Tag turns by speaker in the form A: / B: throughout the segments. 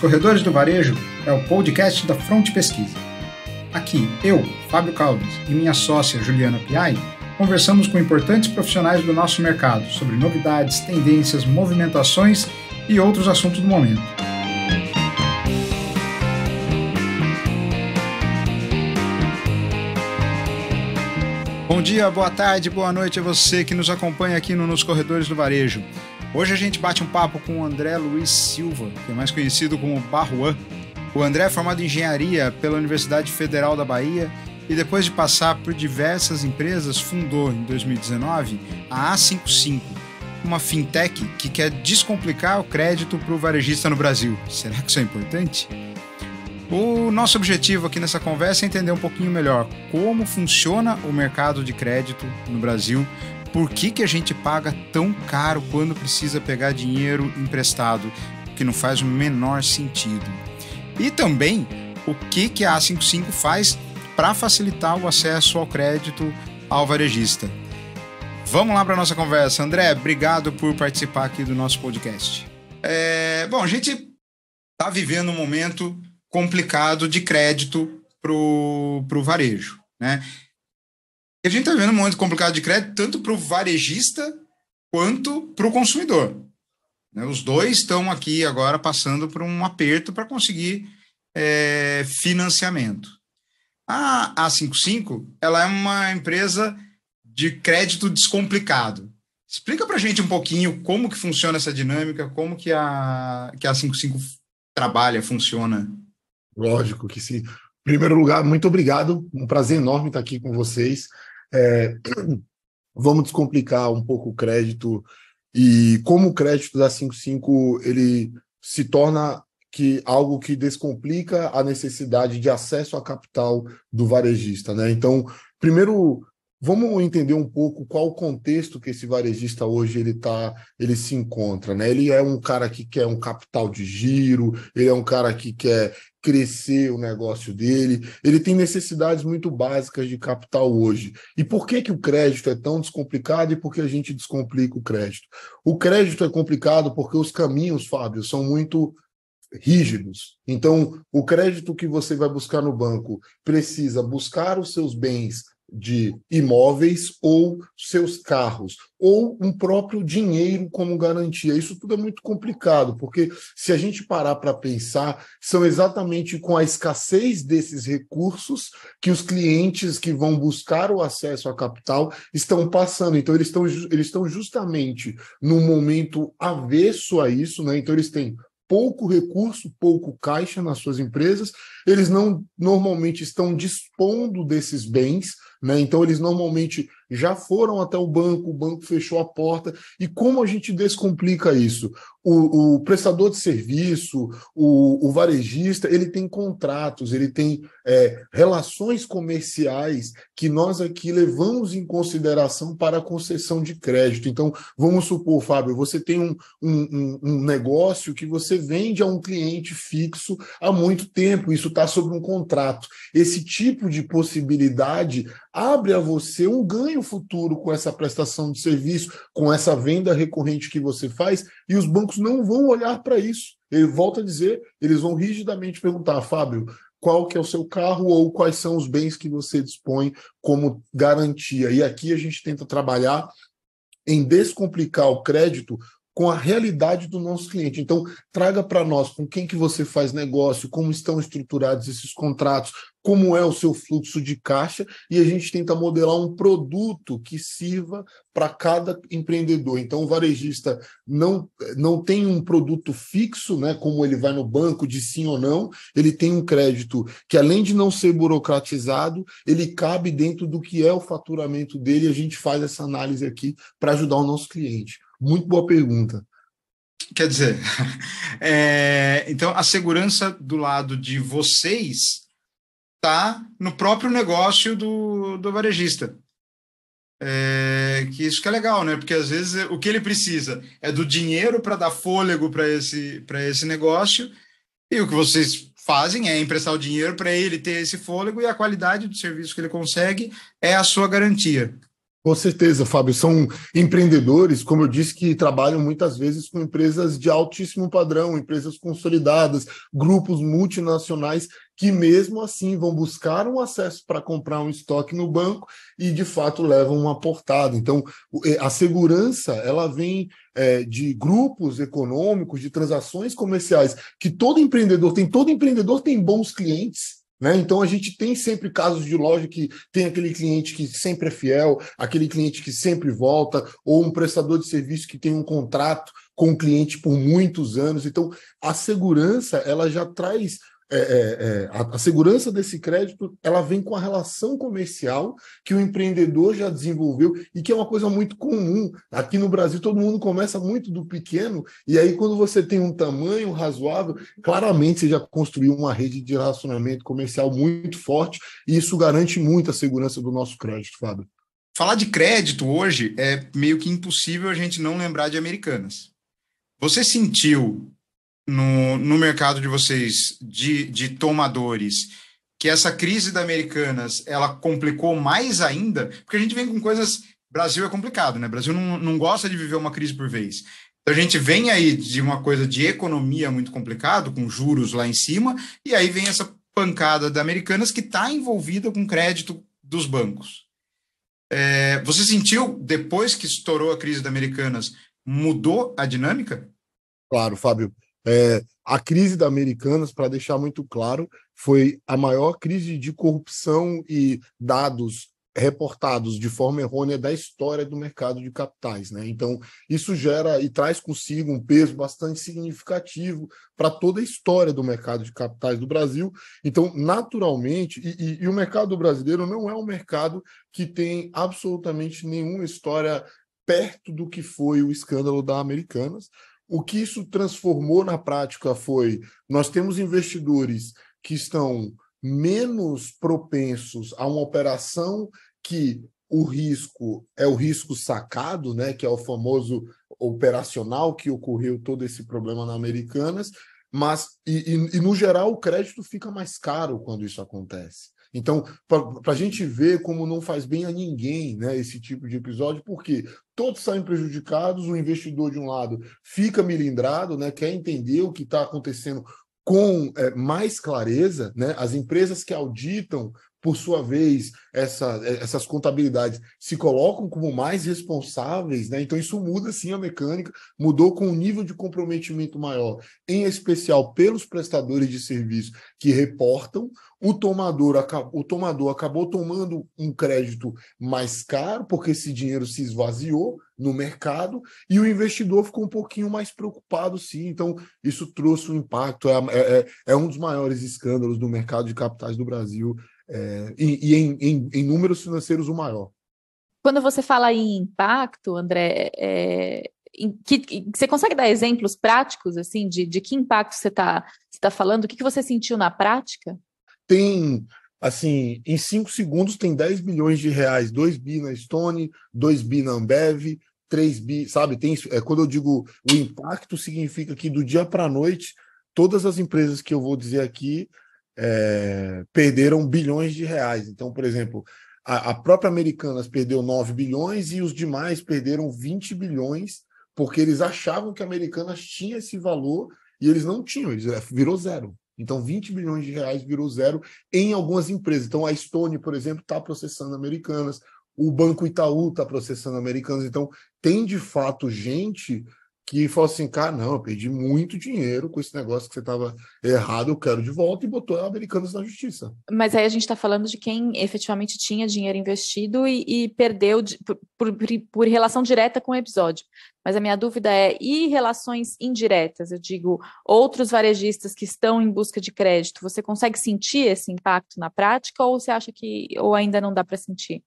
A: Corredores do Varejo é o podcast da Front Pesquisa. Aqui, eu, Fábio Caldas, e minha sócia Juliana Piai, conversamos com importantes profissionais do nosso mercado sobre novidades, tendências, movimentações e outros assuntos do momento. Bom dia, boa tarde, boa noite a você que nos acompanha aqui nos Corredores do Varejo. Hoje a gente bate um papo com o André Luiz Silva, que é mais conhecido como Barruan. O André é formado em engenharia pela Universidade Federal da Bahia e depois de passar por diversas empresas, fundou em 2019 a A55, uma fintech que quer descomplicar o crédito para o varejista no Brasil. Será que isso é importante? O nosso objetivo aqui nessa conversa é entender um pouquinho melhor como funciona o mercado de crédito no Brasil, por que a gente paga tão caro quando precisa pegar dinheiro emprestado, que não faz o menor sentido. E também o que a A55 faz para facilitar o acesso ao crédito ao varejista. Vamos lá para a nossa conversa. André, obrigado por participar aqui do nosso podcast. Bom, a gente está vivendo um momento complicado de crédito para o varejo, né? A gente está vendo um momento complicado de crédito tanto para o varejista quanto para o consumidor, né? Os dois estão aqui agora passando por um aperto para conseguir financiamento. A A55, ela é uma empresa de crédito descomplicado. Explica para a gente um pouquinho como que funciona essa dinâmica, como que a A55 trabalha, funciona.
B: Lógico que sim. Em primeiro lugar, muito obrigado. Um prazer enorme estar aqui com vocês. Vamos descomplicar um pouco o crédito e como o crédito da 55 ele se torna algo que descomplica a necessidade de acesso a capital do varejista, né? Então, primeiro, vamos entender um pouco qual o contexto que esse varejista hoje ele se encontra, né? Ele é um cara que quer um capital de giro, ele é um cara que quer crescer o negócio dele, ele tem necessidades muito básicas de capital hoje. E por que o crédito é tão descomplicado e por que a gente descomplica o crédito? O crédito é complicado porque os caminhos, Fábio, são muito rígidos. Então, o crédito que você vai buscar no banco precisa buscar os seus bens de imóveis ou seus carros, ou um próprio dinheiro como garantia. Isso tudo é muito complicado, porque se a gente parar para pensar, são exatamente com a escassez desses recursos que os clientes que vão buscar o acesso a capital estão passando. Então, eles estão justamente num momento avesso a isso, né? Então, eles têm pouco recurso, pouco caixa nas suas empresas, eles não normalmente estão dispondo desses bens, né? Então eles normalmente já foram até o banco fechou a porta. E como a gente descomplica isso? O prestador de serviço, o varejista, ele tem contratos, ele tem relações comerciais que nós aqui levamos em consideração para a concessão de crédito. Então, vamos supor, Fábio, você tem um negócio que você vende a um cliente fixo há muito tempo, isso está sob um contrato. Esse tipo de possibilidade abre a você um ganho futuro com essa prestação de serviço, com essa venda recorrente que você faz, e os bancos não vão olhar para isso. Eu volto a dizer, eles vão rigidamente perguntar, Fábio, qual que é o seu carro ou quais são os bens que você dispõe como garantia. E aqui a gente tenta trabalhar em descomplicar o crédito com a realidade do nosso cliente. Então, traga para nós com quem que você faz negócio, como estão estruturados esses contratos, como é o seu fluxo de caixa, e a gente tenta modelar um produto que sirva para cada empreendedor. Então, o varejista não tem um produto fixo, né, como ele vai no banco de sim ou não, ele tem um crédito que, além de não ser burocratizado, ele cabe dentro do que é o faturamento dele, e a gente faz essa análise aqui para ajudar o nosso cliente. Muito boa pergunta.
A: Quer dizer, então a segurança do lado de vocês está no próprio negócio do varejista. Que isso que é legal, né? Porque às vezes o que ele precisa é do dinheiro para dar fôlego para esse negócio, e o que vocês fazem é emprestar o dinheiro para ele ter esse fôlego, e a qualidade do serviço que ele consegue é a sua garantia.
B: Com certeza, Fábio. São empreendedores, como eu disse, que trabalham muitas vezes com empresas de altíssimo padrão, empresas consolidadas, grupos multinacionais que mesmo assim vão buscar um acesso para comprar um estoque no banco e de fato levam uma portada. Então, a segurança ela vem de grupos econômicos, de transações comerciais que todo empreendedor tem bons clientes. Né? Então, a gente tem sempre casos de loja que tem aquele cliente que sempre é fiel, aquele cliente que sempre volta, ou um prestador de serviço que tem um contrato com o cliente por muitos anos. Então, a segurança, ela já traz. A segurança desse crédito ela vem com a relação comercial que o empreendedor já desenvolveu e que é uma coisa muito comum. Aqui no Brasil, todo mundo começa muito do pequeno, e aí, quando você tem um tamanho razoável, claramente você já construiu uma rede de relacionamento comercial muito forte, e isso garante muito a segurança do nosso crédito, Fábio.
A: Falar de crédito hoje é meio que impossível a gente não lembrar de Americanas. Você sentiu no mercado de vocês, de tomadores, que essa crise da Americanas, ela complicou mais ainda? Porque a gente vem com coisas... Brasil é complicado, né? Brasil não gosta de viver uma crise por vez. Então a gente vem aí de uma coisa de economia muito complicado, com juros lá em cima, e aí vem essa pancada da Americanas que está envolvida com crédito dos bancos. Você sentiu, depois que estourou a crise da Americanas, mudou a dinâmica?
B: Claro, Fábio. A crise da Americanas, para deixar muito claro, foi a maior crise de corrupção e dados reportados de forma errônea da história do mercado de capitais, né? Então, isso gera e traz consigo um peso bastante significativo para toda a história do mercado de capitais do Brasil. Então, naturalmente, e o mercado brasileiro não é um mercado que tem absolutamente nenhuma história perto do que foi o escândalo da Americanas. O que isso transformou na prática foi: nós temos investidores que estão menos propensos a uma operação que o risco é o risco sacado, né, que é o famoso operacional, que ocorreu todo esse problema na Americanas, mas, no geral, o crédito fica mais caro quando isso acontece. Então, para a gente ver como não faz bem a ninguém, né, esse tipo de episódio, porque todos saem prejudicados, o investidor, de um lado, fica melindrado, né, quer entender o que está acontecendo com mais clareza, né, as empresas que auditam, por sua vez, essas contabilidades se colocam como mais responsáveis, né? Então isso muda sim a mecânica, mudou com um nível de comprometimento maior, em especial pelos prestadores de serviço que reportam. O tomador acabou tomando um crédito mais caro, porque esse dinheiro se esvaziou no mercado, e o investidor ficou um pouquinho mais preocupado, sim. Então, isso trouxe um impacto, é um dos maiores escândalos do mercado de capitais do Brasil, em números financeiros o maior.
C: Quando você fala em impacto, André, você consegue dar exemplos práticos assim de que impacto você tá falando? O que você sentiu na prática?
B: Tem, assim, em 5 segundos tem 10 bilhões de reais, 2 bi na Stone, 2 bi na Ambev, 3 bi, sabe? Quando eu digo o impacto, significa que do dia para a noite, todas as empresas que eu vou dizer aqui perderam bilhões de reais. Então, por exemplo, a própria Americanas perdeu 9 bilhões e os demais perderam 20 bilhões, porque eles achavam que a Americanas tinha esse valor e eles não tinham, virou zero. Então, 20 bilhões de reais virou zero em algumas empresas. Então, a Stone, por exemplo, está processando Americanas, o Banco Itaú está processando Americanas. Então, tem de fato gente que falou assim: cara, não, eu perdi muito dinheiro com esse negócio que você estava errado, eu quero de volta, e botou a Americanas na justiça.
C: Mas aí a gente está falando de quem efetivamente tinha dinheiro investido e perdeu por relação direta com o episódio. Mas a minha dúvida e relações indiretas? Eu digo, outros varejistas que estão em busca de crédito, você consegue sentir esse impacto na prática, ou você acha ou ainda não dá para sentir?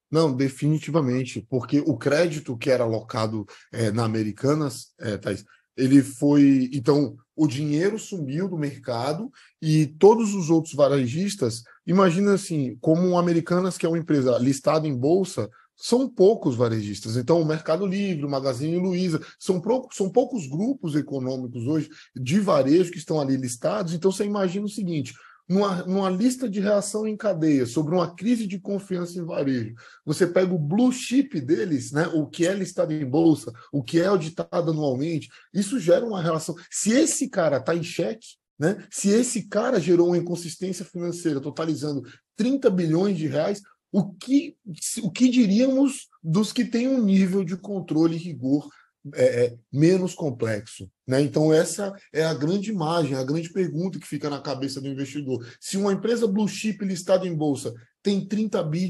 B: Não, definitivamente, porque o crédito que era alocado na Americanas, Thaís, ele foi... Então, o dinheiro sumiu do mercado e todos os outros varejistas, imagina assim, como o Americanas, que é uma empresa listada em bolsa, são poucos varejistas. Então, o Mercado Livre, o Magazine Luiza, são poucos grupos econômicos hoje de varejo que estão ali listados. Então, você imagina o seguinte: numa lista de reação em cadeia sobre uma crise de confiança em varejo, você pega o blue chip deles, né, o que é listado em bolsa, o que é auditado anualmente, isso gera uma relação. Se esse cara está em xeque, né, se esse cara gerou uma inconsistência financeira totalizando 30 bilhões de reais, o que diríamos dos que têm um nível de controle e rigor menos complexo, né? Então, essa é a grande imagem, a grande pergunta que fica na cabeça do investidor. Se uma empresa blue chip listada em bolsa tem 30 bi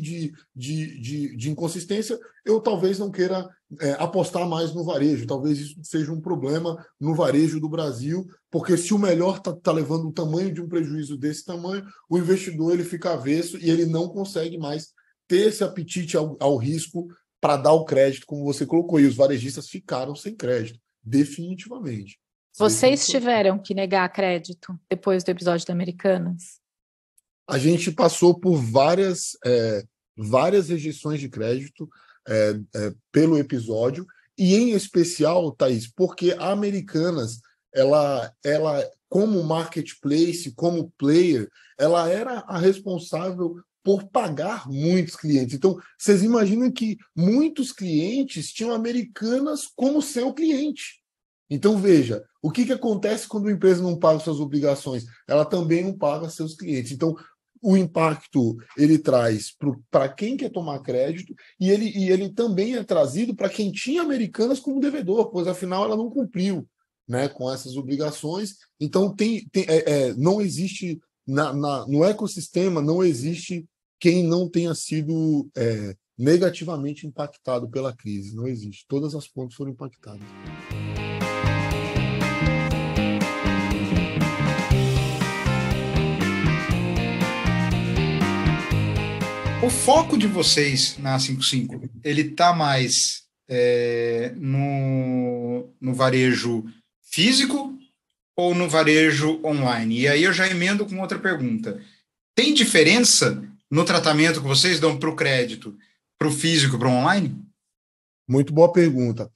B: de inconsistência, eu talvez não queira apostar mais no varejo. Talvez isso seja um problema no varejo do Brasil, porque se o melhor está levando o tamanho de um prejuízo desse tamanho, o investidor ele fica avesso e ele não consegue mais ter esse apetite ao risco para dar o crédito, como você colocou, e os varejistas ficaram sem crédito, definitivamente.
C: Vocês tiveram que negar crédito depois do episódio da Americanas?
B: A gente passou por várias rejeições de crédito pelo episódio, e em especial, Thaís, porque a Americanas, ela como marketplace, como player, ela era a responsável por pagar muitos clientes. Então, vocês imaginam que muitos clientes tinham Americanas como seu cliente. Então, veja, o que acontece quando a empresa não paga suas obrigações? Ela também não paga seus clientes. Então, o impacto ele traz para quem quer tomar crédito e ele também é trazido para quem tinha Americanas como devedor, pois afinal ela não cumpriu, né, com essas obrigações. Então, não existe, no ecossistema, não existe quem não tenha sido negativamente impactado pela crise. Não existe. Todas as pontas foram impactadas.
A: O foco de vocês na 55, ele está mais no varejo físico ou no varejo online? E aí eu já emendo com outra pergunta. Tem diferença no tratamento que vocês dão para o crédito, para o físico, para o online?
B: Muito boa pergunta.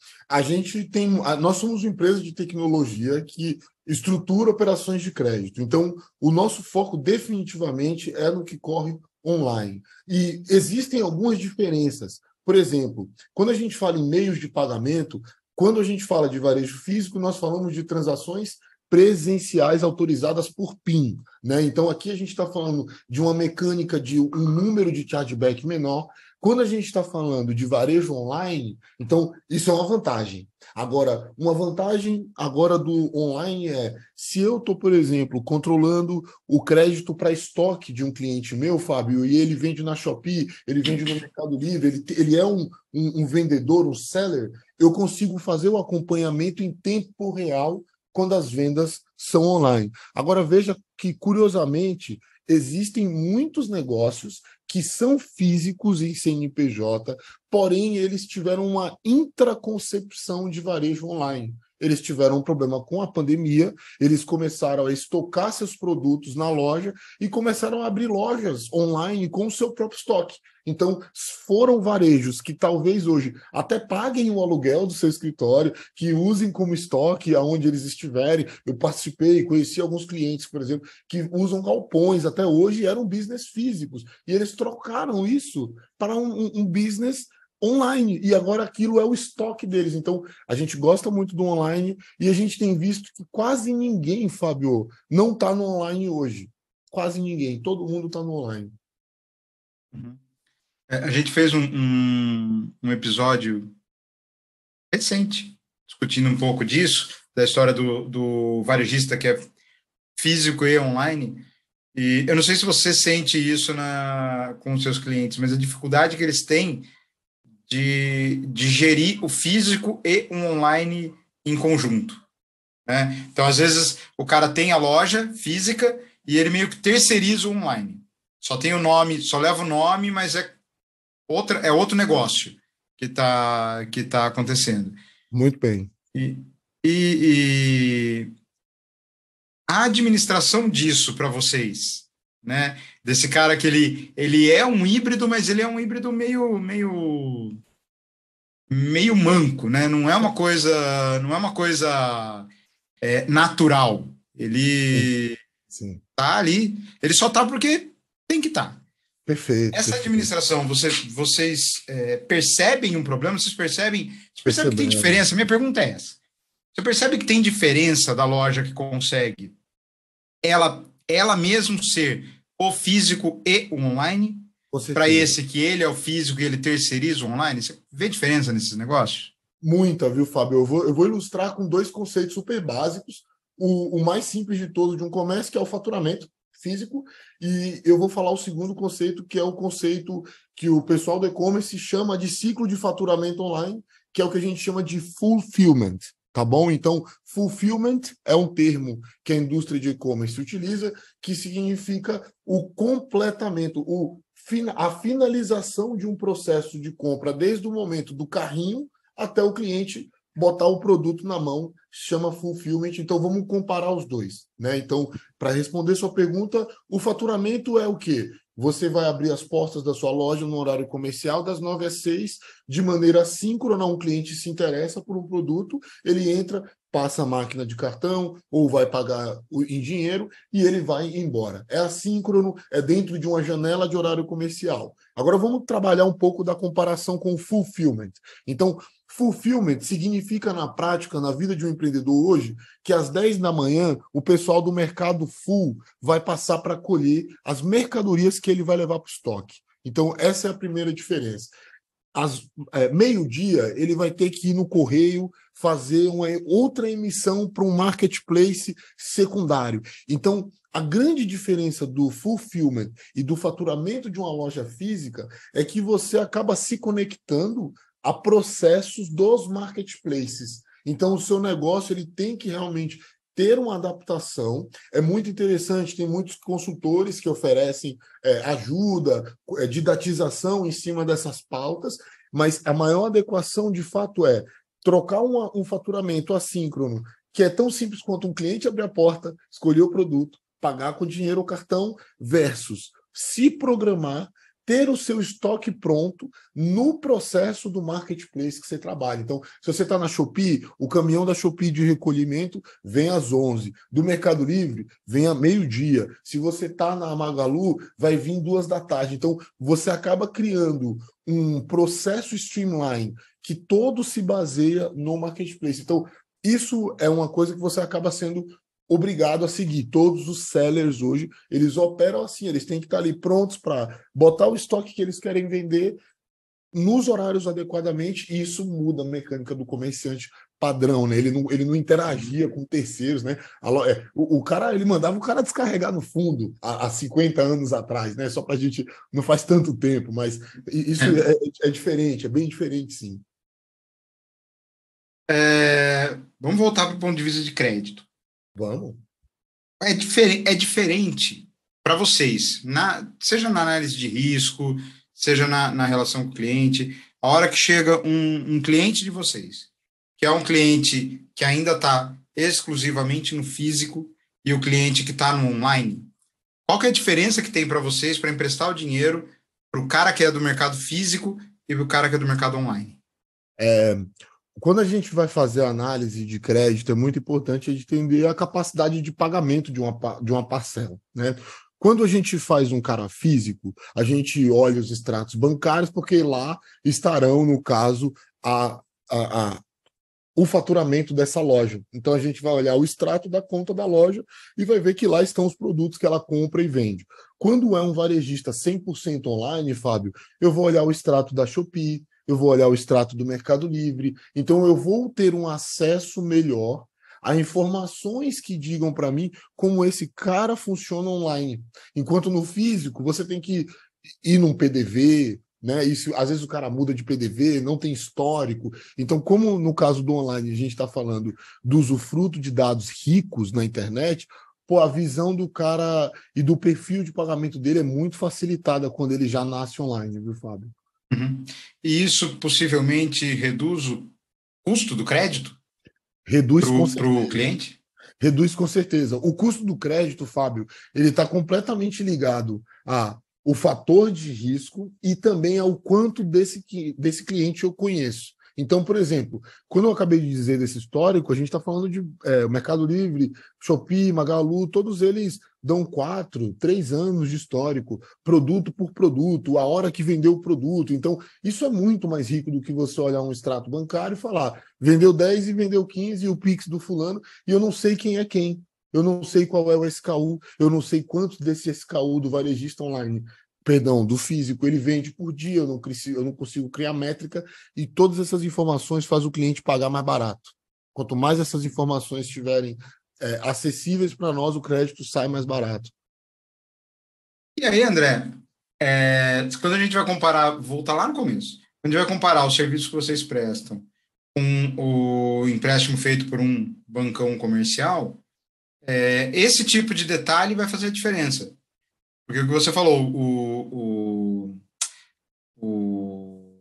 B: Nós somos uma empresa de tecnologia que estrutura operações de crédito. Então, o nosso foco definitivamente é no que corre online. E existem algumas diferenças. Por exemplo, quando a gente fala em meios de pagamento, quando a gente fala de varejo físico, nós falamos de transações presenciais autorizadas por PIN, né? Então, aqui a gente está falando de uma mecânica de um número de chargeback menor. Quando a gente está falando de varejo online, então isso é uma vantagem. Agora, uma vantagem agora do online se eu estou, por exemplo, controlando o crédito para estoque de um cliente meu, Fábio, e ele vende na Shopee, ele vende no Mercado Livre, ele é um vendedor, um seller, eu consigo fazer o acompanhamento em tempo real quando as vendas são online. Agora, veja que, curiosamente, existem muitos negócios que são físicos em CNPJ, porém eles tiveram uma intraconcepção de varejo online. Eles tiveram um problema com a pandemia, eles começaram a estocar seus produtos na loja e começaram a abrir lojas online com o seu próprio estoque. Então, foram varejos que talvez hoje até paguem o aluguel do seu escritório, que usem como estoque aonde eles estiverem. Eu participei, conheci alguns clientes, por exemplo, que usam galpões até hoje e eram business físicos. E eles trocaram isso para um business online, e agora aquilo é o estoque deles. Então, a gente gosta muito do online e a gente tem visto que quase ninguém, Fábio, não está no online hoje. Quase ninguém. Todo mundo está no online.
A: Uhum. A gente fez um episódio recente, discutindo um pouco disso, da história do varejista que é físico e online. E eu não sei se você sente isso com os seus clientes, mas a dificuldade que eles têm de gerir o físico e o online em conjunto, né? Então, às vezes, o cara tem a loja física e ele meio que terceiriza o online. Só tem o nome, só leva o nome, mas é outro negócio que tá acontecendo.
B: Muito bem.
A: E a administração disso para vocês, né? Desse cara que ele é um híbrido, mas ele é um híbrido meio manco, né? Não é uma coisa natural. Ele
B: Sim.
A: Tá ali. Ele só tá porque tem que estar.
B: Perfeito.
A: Essa administração, vocês percebem um problema? Vocês percebem? Você percebe que tem diferença? Minha pergunta é essa. Você percebe que tem diferença da loja que consegue ela mesmo ser o físico e o online? Para esse que ele é o físico e ele terceiriza o online? Você vê diferença nesses negócios?
B: Muita, viu, Fábio? Eu vou ilustrar com 2 conceitos super básicos. O mais simples de todos de um comércio, que é o faturamento físico, e eu vou falar o segundo conceito, que é o conceito que o pessoal do e-commerce chama de ciclo de faturamento online, que é o que a gente chama de fulfillment, tá bom? Então, fulfillment é um termo que a indústria de e-commerce utiliza, que significa o completamento, a finalização de um processo de compra, desde o momento do carrinho até o cliente botar o produto na mão, chama fulfillment. Então, vamos comparar os dois, né? Então, para responder sua pergunta, o faturamento é o quê? Você vai abrir as portas da sua loja no horário comercial, das 9 às 6, de maneira assíncrona. Um cliente se interessa por um produto, ele entra, passa a máquina de cartão ou vai pagar em dinheiro e ele vai embora. É assíncrono, é dentro de uma janela de horário comercial. Agora vamos trabalhar um pouco da comparação com o fulfillment. Então, fulfillment significa na prática, na vida de um empreendedor hoje, que às 10 da manhã o pessoal do mercado full vai passar para colher as mercadorias que ele vai levar para o estoque. Então, essa é a primeira diferença. Meio-dia, ele vai ter que ir no correio fazer uma outra emissão para um marketplace secundário. Então, a grande diferença do fulfillment e do faturamento de uma loja física é que você acaba se conectando a processos dos marketplaces. Então, o seu negócio ele tem que realmente ter uma adaptação. É muito interessante, tem muitos consultores que oferecem ajuda, didatização em cima dessas pautas, mas a maior adequação, de fato, é trocar um faturamento assíncrono, que é tão simples quanto um cliente abrir a porta, escolher o produto, pagar com dinheiro ou cartão, versus se programar, ter o seu estoque pronto no processo do marketplace que você trabalha. Então, se você está na Shopee, o caminhão da Shopee de recolhimento vem às 11. Do Mercado Livre, vem a meio-dia. Se você está na Magalu, vai vir 2 da tarde. Então, você acaba criando um processo streamline que todo se baseia no marketplace. Então, isso é uma coisa que você acaba sendo obrigado a seguir. Todos os sellers hoje, eles operam assim, eles têm que estar ali prontos para botar o estoque que eles querem vender nos horários adequadamente, e isso muda a mecânica do comerciante padrão, né? Ele não interagia com terceiros, né? O cara, ele mandava o cara descarregar no fundo há 50 anos atrás, né? Só para a gente, não faz tanto tempo, mas isso é diferente, é bem diferente, sim.
A: Vamos voltar para o ponto de vista de crédito.
B: Vamos.
A: É diferente para vocês, seja na análise de risco, seja na relação com o cliente, a hora que chega um cliente de vocês, que é um cliente que ainda está exclusivamente no físico e o cliente que está no online, qual que é a diferença que tem para vocês para emprestar o dinheiro para o cara que é do mercado físico e para o cara que é do mercado online?
B: Quando a gente vai fazer a análise de crédito, é muito importante a gente entender a capacidade de pagamento de uma parcela, né? Quando a gente faz um cara físico, a gente olha os extratos bancários, porque lá estarão, no caso, o faturamento dessa loja. Então, a gente vai olhar o extrato da conta da loja e vai ver que lá estão os produtos que ela compra e vende. Quando é um varejista 100% online, Fábio, eu vou olhar o extrato da Shopee, eu vou olhar o extrato do Mercado Livre, então eu vou ter um acesso melhor a informações que digam para mim como esse cara funciona online. Enquanto no físico, você tem que ir num PDV, né? Isso, às vezes o cara muda de PDV, não tem histórico. Então, como no caso do online a gente está falando do usufruto de dados ricos na internet, a visão do cara e do perfil de pagamento dele é muito facilitada quando ele já nasce online, viu, Fábio?
A: Uhum. E isso possivelmente reduz o custo do crédito?
B: Reduz
A: para o cliente?
B: Reduz com certeza. O custo do crédito, Fábio, ele está completamente ligado ao fator de risco e também ao quanto desse cliente eu conheço. Então, por exemplo, quando eu acabei de dizer desse histórico, a gente está falando de Mercado Livre, Shopee, Magalu, todos eles dão 4, 3 anos de histórico, produto por produto, a hora que vendeu o produto. Então, isso é muito mais rico do que você olhar um extrato bancário e falar, vendeu 10 e vendeu 15 e o Pix do fulano, e eu não sei quem é quem. Eu não sei qual é o SKU, eu não sei quantos desse SKU do varejista online, perdão, do físico, ele vende por dia, eu não consigo criar métrica, e todas essas informações fazem o cliente pagar mais barato. Quanto mais essas informações estiverem acessíveis para nós, o crédito sai mais barato.
A: E aí, André, quando a gente vai comparar, voltar lá no começo, quando a gente vai comparar os serviços que vocês prestam com o empréstimo feito por um bancão comercial, esse tipo de detalhe vai fazer a diferença. Porque o que você falou, o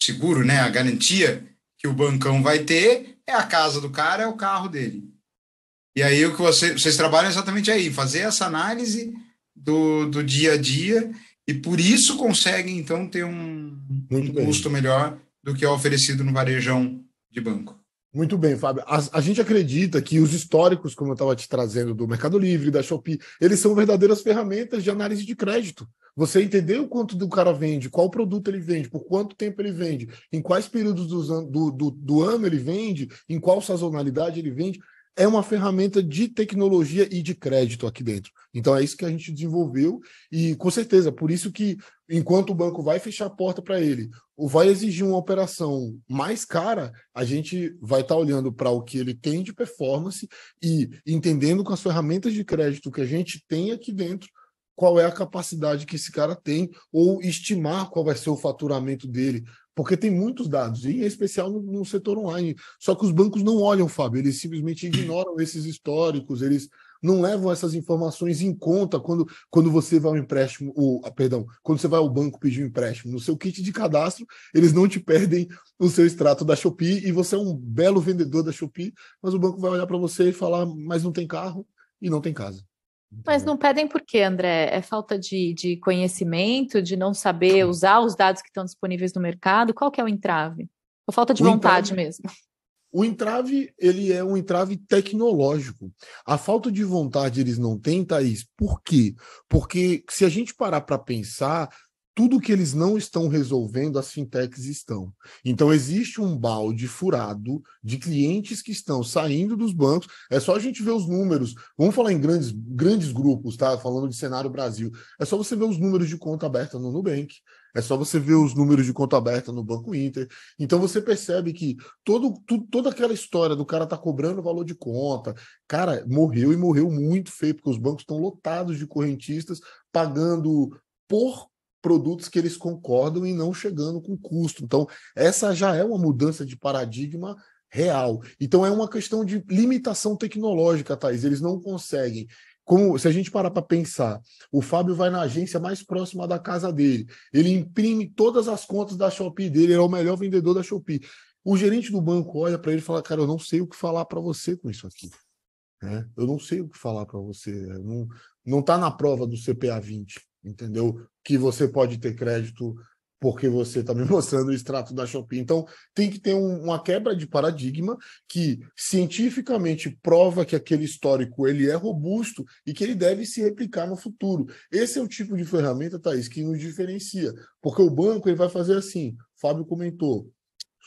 A: seguro, né, a garantia que o bancão vai ter é a casa do cara, é o carro dele. E aí o que vocês trabalham exatamente aí, fazer essa análise do dia a dia e por isso conseguem, então, ter um custo melhor do que é oferecido no varejão de banco.
B: Muito bem, Fábio. A gente acredita que os históricos, como eu estava te trazendo, do Mercado Livre, da Shopee, eles são verdadeiras ferramentas de análise de crédito. Você entender o quanto do cara vende, qual produto ele vende, por quanto tempo ele vende, em quais períodos do ano ele vende, em qual sazonalidade ele vende, é uma ferramenta de tecnologia e de crédito aqui dentro. Então é isso que a gente desenvolveu e, com certeza, por isso que, enquanto o banco vai fechar a porta para ele ou vai exigir uma operação mais cara, a gente vai estar olhando para o que ele tem de performance e entendendo com as ferramentas de crédito que a gente tem aqui dentro, qual é a capacidade que esse cara tem ou estimar qual vai ser o faturamento dele, porque tem muitos dados, e em especial no setor online. Só que os bancos não olham, Fábio, eles simplesmente ignoram esses históricos, eles não levam essas informações em conta quando você vai ao empréstimo, quando você vai ao banco pedir um empréstimo. No seu kit de cadastro, eles não te pedem o seu extrato da Shopee e você é um belo vendedor da Shopee, mas o banco vai olhar para você e falar, mas não tem carro e não tem casa.
C: Mas não pedem por quê, André? É falta de conhecimento, de não saber usar os dados que estão disponíveis no mercado? Qual que é o entrave? Ou falta de vontade mesmo?
B: O entrave, ele é um entrave tecnológico. A falta de vontade eles não têm, Thaís. Por quê? Porque se a gente parar para pensar, tudo que eles não estão resolvendo, as fintechs estão. Então, existe um balde furado de clientes que estão saindo dos bancos. É só a gente ver os números. Vamos falar em grandes grupos, tá? Falando de cenário Brasil. É só você ver os números de conta aberta no Nubank. É só você ver os números de conta aberta no Banco Inter. Então, você percebe que toda aquela história do cara tá cobrando valor de conta, cara, morreu e morreu muito feio, porque os bancos estão lotados de correntistas pagando por produtos que eles concordam e não chegando com custo. Então, essa já é uma mudança de paradigma real. Então, é uma questão de limitação tecnológica, Thaís. Eles não conseguem. Se a gente parar para pensar, o Fábio vai na agência mais próxima da casa dele, ele imprime todas as contas da Shopee dele, ele é o melhor vendedor da Shopee. O gerente do banco olha para ele e fala, cara, eu não sei o que falar para você com isso aqui. Eu não sei o que falar para você. Não está na prova do CPA 20, entendeu? Que você pode ter crédito porque você está me mostrando o extrato da Shopee. Então, tem que ter uma quebra de paradigma que cientificamente prova que aquele histórico ele é robusto e que ele deve se replicar no futuro. Esse é o tipo de ferramenta, Thaís, que nos diferencia. Porque o banco ele vai fazer assim, o Fábio comentou,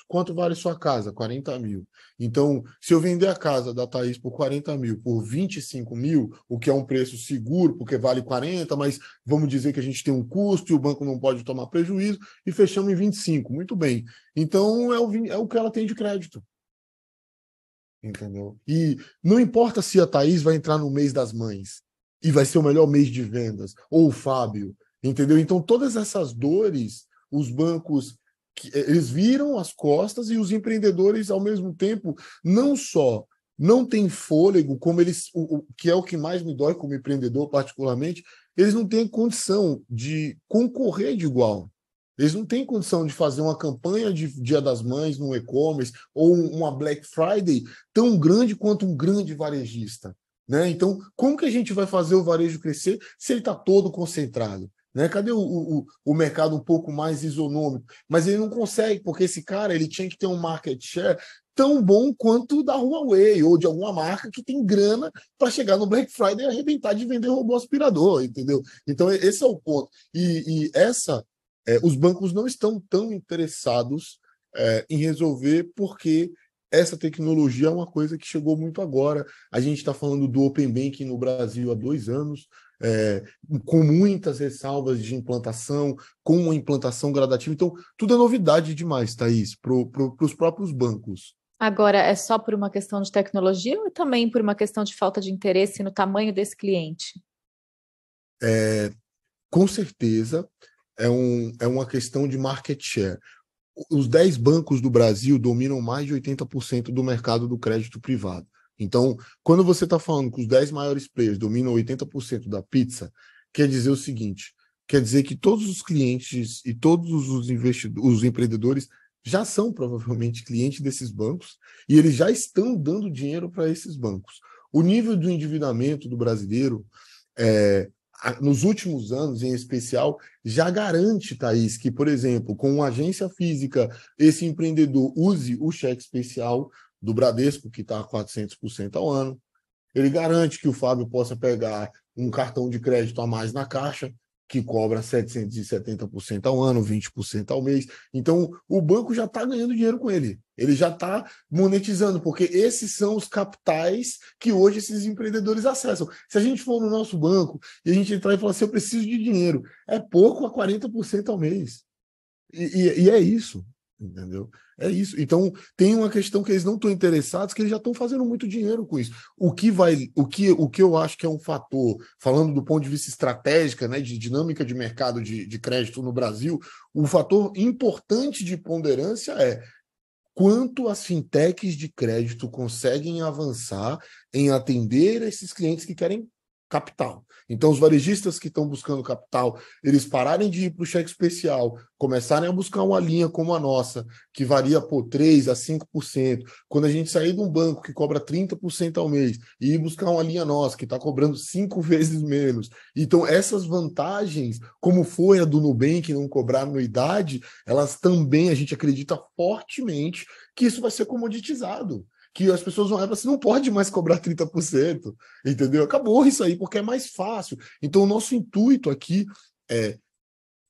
B: quanto vale sua casa? 40 mil. Então, se eu vender a casa da Thaís por 40 mil, por 25 mil, o que é um preço seguro, porque vale 40, mas vamos dizer que a gente tem um custo e o banco não pode tomar prejuízo, e fechamos em 25. Muito bem. Então, é o que ela tem de crédito. Entendeu? E não importa se a Thaís vai entrar no mês das mães e vai ser o melhor mês de vendas, ou o Fábio, entendeu? Então, todas essas dores, os bancos eles viram as costas e os empreendedores, ao mesmo tempo, não só não têm fôlego, como eles, que é o que mais me dói como empreendedor, particularmente, eles não têm condição de concorrer de igual. Eles não têm condição de fazer uma campanha de Dia das Mães no e-commerce ou uma Black Friday tão grande quanto um grande varejista. Né? Então, como que a gente vai fazer o varejo crescer se ele está todo concentrado? né? Cadê o mercado um pouco mais isonômico? Mas ele não consegue, porque esse cara ele tinha que ter um market share tão bom quanto o da Huawei ou de alguma marca que tem grana para chegar no Black Friday e arrebentar de vender robô aspirador, entendeu? Então, esse é o ponto. Os bancos não estão tão interessados em resolver, porque essa tecnologia é uma coisa que chegou muito agora. A gente está falando do Open Banking no Brasil há 2 anos, com muitas ressalvas de implantação, com uma implantação gradativa. Então, tudo é novidade demais, Thaís, para os próprios bancos.
C: Agora, é só por uma questão de tecnologia ou também por uma questão de falta de interesse no tamanho desse cliente?
B: Com certeza, é uma questão de market share. Os 10 bancos do Brasil dominam mais de 80% do mercado do crédito privado. Então, quando você está falando que os 10 maiores players dominam 80% da pizza, quer dizer o seguinte, quer dizer que todos os clientes e todos os empreendedores já são provavelmente clientes desses bancos e eles já estão dando dinheiro para esses bancos. O nível do endividamento do brasileiro, nos últimos anos, em especial, já garante, Thaís, que, por exemplo, com uma agência física, esse empreendedor use o cheque especial do Bradesco, que está a 400% ao ano. Ele garante que o Fábio possa pegar um cartão de crédito a mais na Caixa, que cobra 770% ao ano, 20% ao mês. Então, o banco já está ganhando dinheiro com ele. Ele já está monetizando, porque esses são os capitais que hoje esses empreendedores acessam. Se a gente for no nosso banco e a gente entrar e falar assim, eu preciso de dinheiro, é pouco a 40% ao mês. E é isso, entendeu? É isso. Então, tem uma questão que eles não estão interessados, que eles já estão fazendo muito dinheiro com isso. O que eu acho que é um fator, falando do ponto de vista estratégico, né, de dinâmica de mercado de crédito no Brasil, um fator importante de ponderância é quanto as fintechs de crédito conseguem avançar em atender esses clientes que querem capital. Então, os varejistas que estão buscando capital, eles pararem de ir para o cheque especial, começarem a buscar uma linha como a nossa, que varia por 3% a 5%. Quando a gente sair de um banco que cobra 30% ao mês e ir buscar uma linha nossa, que está cobrando 5 vezes menos. Então, essas vantagens, como foi a do Nubank não cobrar anuidade, elas também, a gente acredita fortemente que isso vai ser comoditizado. Que as pessoas vão olhar assim, não pode mais cobrar 30%, entendeu? Acabou isso aí, porque é mais fácil. Então, o nosso intuito aqui é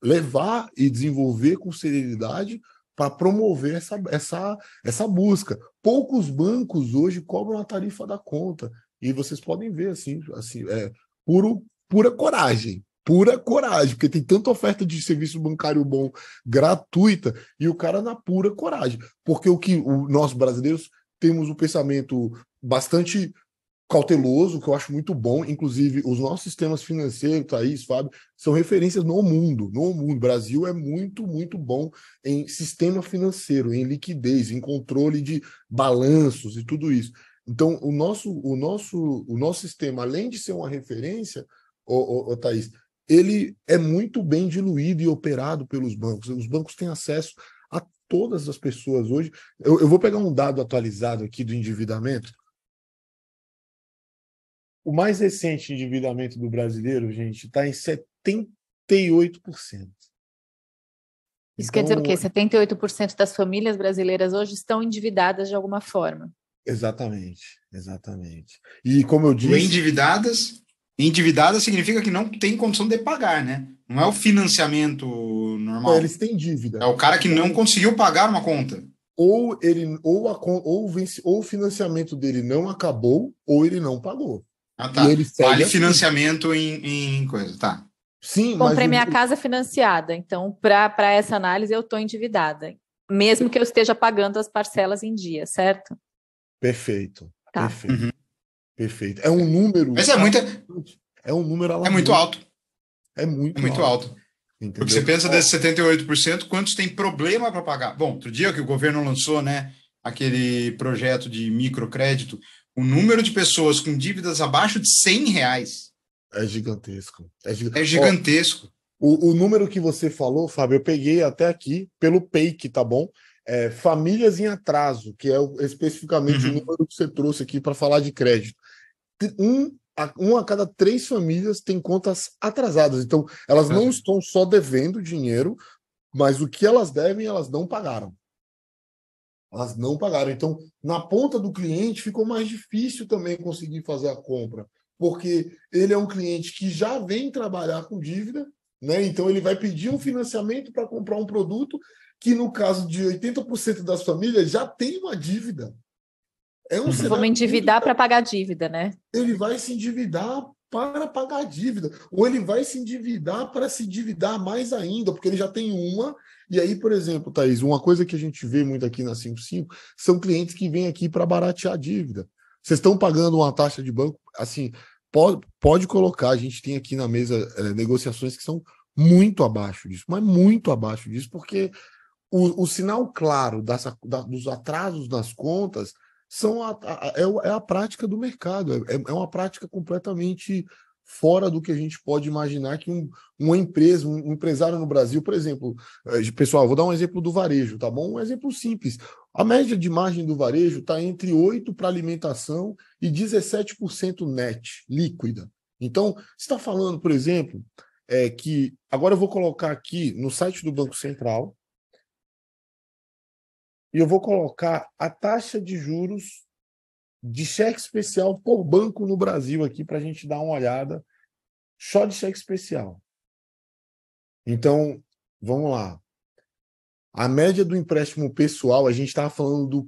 B: levar e desenvolver com serenidade para promover essa busca. Poucos bancos hoje cobram a tarifa da conta, e vocês podem ver, assim pura coragem. Pura coragem, porque tem tanta oferta de serviço bancário bom, gratuita, e o cara na pura coragem. Porque nós brasileiros temos um pensamento bastante cauteloso, que eu acho muito bom. Inclusive, os nossos sistemas financeiros, Thaís, Fábio, são referências no mundo. No mundo. O Brasil é muito, muito bom em sistema financeiro, em liquidez, em controle de balanços e tudo isso. Então, o nosso sistema, além de ser uma referência, Thaís, ele é muito bem diluído e operado pelos bancos. Os bancos têm acesso a todas as pessoas hoje. Eu vou pegar um dado atualizado aqui do endividamento. O mais recente endividamento do brasileiro, gente, está em 78%.
C: Isso quer dizer o quê? 78% das famílias brasileiras hoje estão endividadas de alguma forma.
B: Exatamente. E como eu disse...
A: Endividadas significa que não tem condição de pagar, né? Não é o financiamento normal.
B: Eles têm dívida.
A: É o cara que não conseguiu pagar uma conta.
B: Ou o financiamento dele não acabou, ou ele não pagou.
A: Ah, tá. Vale financiamento em coisa, tá.
C: Sim, comprei minha casa financiada, então para essa análise eu estou endividada, mesmo que eu esteja pagando as parcelas em dia, certo?
B: Perfeito.
C: Tá.
B: Perfeito. Uhum. Perfeito. É um número...
A: Mas
B: é um número alarmante.
A: É muito alto.
B: É muito alto.
A: Entendeu? Porque você pensa desses 78%, quantos tem problema para pagar? Bom, outro dia que o governo lançou, né, aquele projeto de microcrédito, o número de pessoas com dívidas abaixo de R$100
B: é gigantesco.
A: É gigantesco.
B: O número que você falou, Fábio, eu peguei até aqui pelo PEIC, tá bom? Famílias em atraso, que é especificamente o número que você trouxe aqui para falar de crédito. 1 uma a cada 3 famílias tem contas atrasadas. Então, elas não estão só devendo dinheiro, mas o que elas devem, elas não pagaram. Elas não pagaram. Então, na ponta do cliente, ficou mais difícil também conseguir fazer a compra, porque ele é um cliente que já vem trabalhar com dívida, né? Então, ele vai pedir um financiamento para comprar um produto que, no caso de 80% das famílias, já tem uma dívida. É um
C: Vou me endividar para pagar a dívida, né?
B: Ele vai se endividar para pagar a dívida, ou ele vai se endividar para se endividar mais ainda, porque ele já tem uma. E aí, por exemplo, Thaís, uma coisa que a gente vê muito aqui na 55 são clientes que vêm aqui para baratear a dívida. Vocês estão pagando uma taxa de banco, assim, pode colocar, a gente tem aqui na mesa negociações que são muito abaixo disso, mas muito abaixo disso, porque o sinal claro dos atrasos nas contas é a prática do mercado, é uma prática completamente fora do que a gente pode imaginar que uma empresa, um empresário no Brasil, por exemplo, pessoal, vou dar um exemplo do varejo, tá bom? Um exemplo simples. A média de margem do varejo está entre 8% para alimentação e 17% net, líquida. Então, você está falando, por exemplo, que agora eu vou colocar aqui no site do Banco Central, e eu vou colocar a taxa de juros de cheque especial por banco no Brasil aqui para a gente dar uma olhada. Só de cheque especial. Então, vamos lá. A média do empréstimo pessoal, a gente estava falando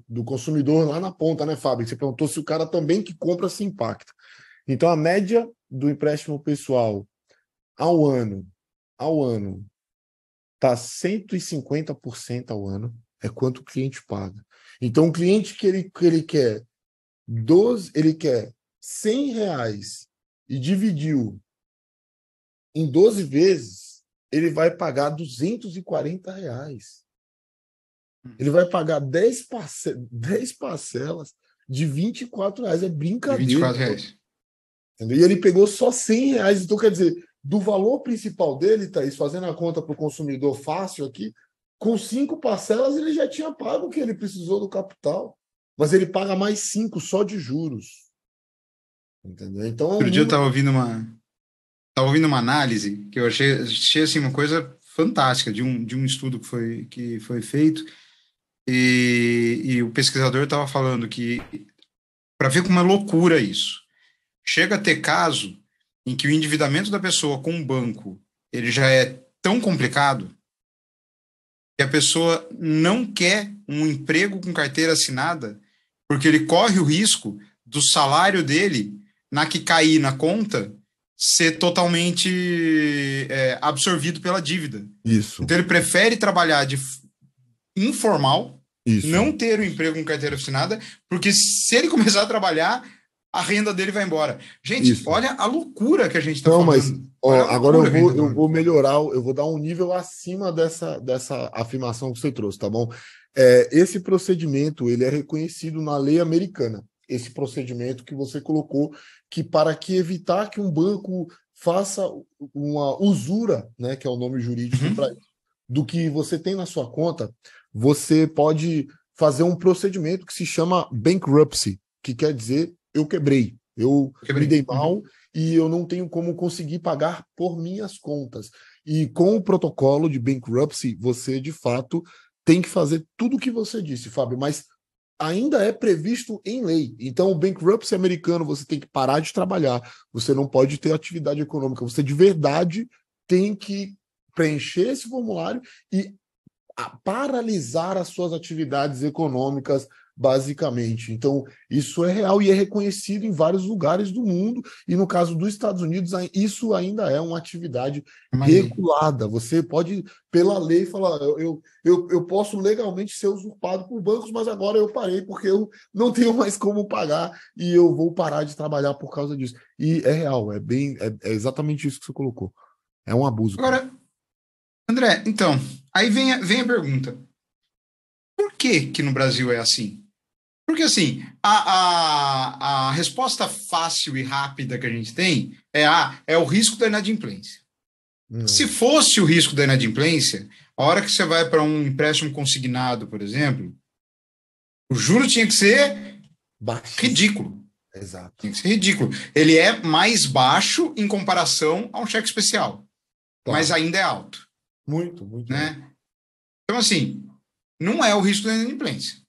B: do consumidor lá na ponta, né, Fábio? Você perguntou se o cara também que compra se impacta. Então, a média do empréstimo pessoal ao ano está 150% ao ano, é quanto o cliente paga. Então, o cliente que ele quer ele quer R$100 e dividiu em 12 vezes, ele vai pagar R$240. Ele vai pagar 10 parcelas de R$24. É brincadeira.
A: De R$24.
B: Entendeu? E ele pegou só R$100. Então, quer dizer, do valor principal dele, Thaís, fazendo a conta para o consumidor fácil aqui, com 5 parcelas ele já tinha pago o que ele precisou do capital. Mas ele paga mais 5 só de juros. Entendeu? Então,
A: outro dia eu estava ouvindo uma análise que eu achei assim, uma coisa fantástica de um estudo que foi feito, e o pesquisador estava falando que, para ver como é loucura isso, chega a ter caso em que o endividamento da pessoa com um banco ele já é tão complicado que a pessoa não quer um emprego com carteira assinada porque ele corre o risco do salário dele, na que cair na conta, ser totalmente absorvido pela dívida.
B: Isso.
A: Então ele prefere trabalhar de informal,
B: Isso.
A: não ter um emprego com carteira assinada, porque se ele começar a trabalhar, a renda dele vai embora. Gente,
B: Isso.
A: olha a loucura que a gente está
B: falando.
A: Mas
B: agora eu vou melhorar, eu vou dar um nível acima dessa afirmação que você trouxe, tá bom? Esse procedimento, ele é reconhecido na lei americana. Esse procedimento que você colocou, que para que evitar que um banco faça uma usura, né, que é o nome jurídico do que você tem na sua conta, você pode fazer um procedimento que se chama bankruptcy, que quer dizer eu quebrei, me dei mal e eu não tenho como conseguir pagar por minhas contas. E com o protocolo de bankruptcy, você, de fato, tem que fazer tudo o que você disse, Fábio, mas ainda é previsto em lei. Então, o bankruptcy americano, você tem que parar de trabalhar, você não pode ter atividade econômica, você de verdade tem que preencher esse formulário e paralisar as suas atividades econômicas, basicamente. Então, isso é real e é reconhecido em vários lugares do mundo, e no caso dos Estados Unidos, isso ainda é uma atividade regulada. Você pode, pela lei, falar, eu posso legalmente ser usurpado por bancos, mas agora eu parei porque eu não tenho mais como pagar e eu vou parar de trabalhar por causa disso. E é real, é exatamente isso que você colocou. É um abuso.
A: Agora, André, então, aí vem a pergunta. Por que no Brasil é assim? Porque, assim, a resposta fácil e rápida que a gente tem é o risco da inadimplência. Se fosse o risco da inadimplência, a hora que você vai para um empréstimo consignado, por exemplo, o juro tinha que ser ridículo.
B: Exato.
A: Tem que ser ridículo. Ele é mais baixo em comparação a um cheque especial, mas ainda é alto.
B: Muito, muito.
A: Né? Então, assim, não é o risco da inadimplência.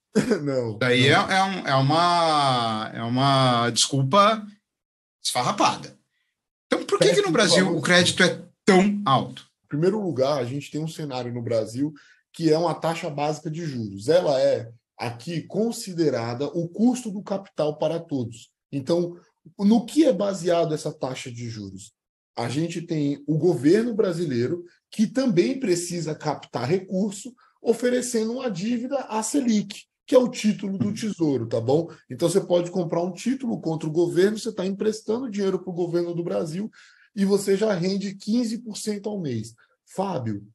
B: Não.
A: Daí é uma desculpa esfarrapada. Então, por que no Brasil o crédito é tão alto?
B: Em primeiro lugar, a gente tem um cenário no Brasil que é uma taxa básica de juros. Ela é, aqui, considerada o custo do capital para todos. Então, no que é baseado essa taxa de juros? A gente tem o governo brasileiro, que também precisa captar recurso, oferecendo uma dívida à Selic, que é o título do Tesouro, tá bom? Então, você pode comprar um título contra o governo, você está emprestando dinheiro para o governo do Brasil e você já rende 15% ao mês. Fábio,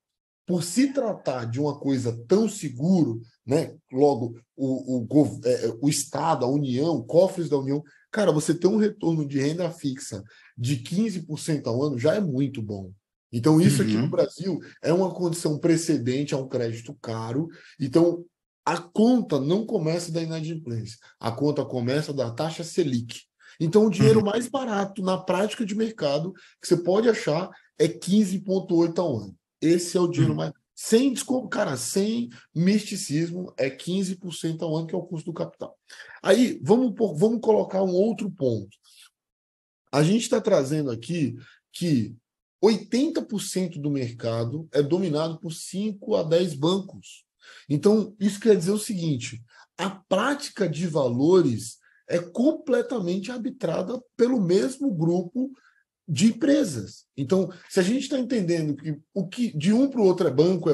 B: por se tratar de uma coisa tão seguro, né? Logo, o Estado, a União, cofres da União, cara, você ter um retorno de renda fixa de 15% ao ano já é muito bom. Então, isso aqui no Brasil é uma condição precedente a um crédito caro. Então, a conta não começa da inadimplência, a conta começa da taxa Selic. Então, o dinheiro mais barato na prática de mercado que você pode achar é 15,8 ao ano. Esse é o dinheiro mais... Sem misticismo, é 15% ao ano, que é o custo do capital. Aí, vamos colocar um outro ponto. A gente está trazendo aqui que 80% do mercado é dominado por 5 a 10 bancos. Então, isso quer dizer o seguinte, a prática de valores é completamente arbitrada pelo mesmo grupo de empresas. Então, se a gente está entendendo que o que de um para o outro é banco,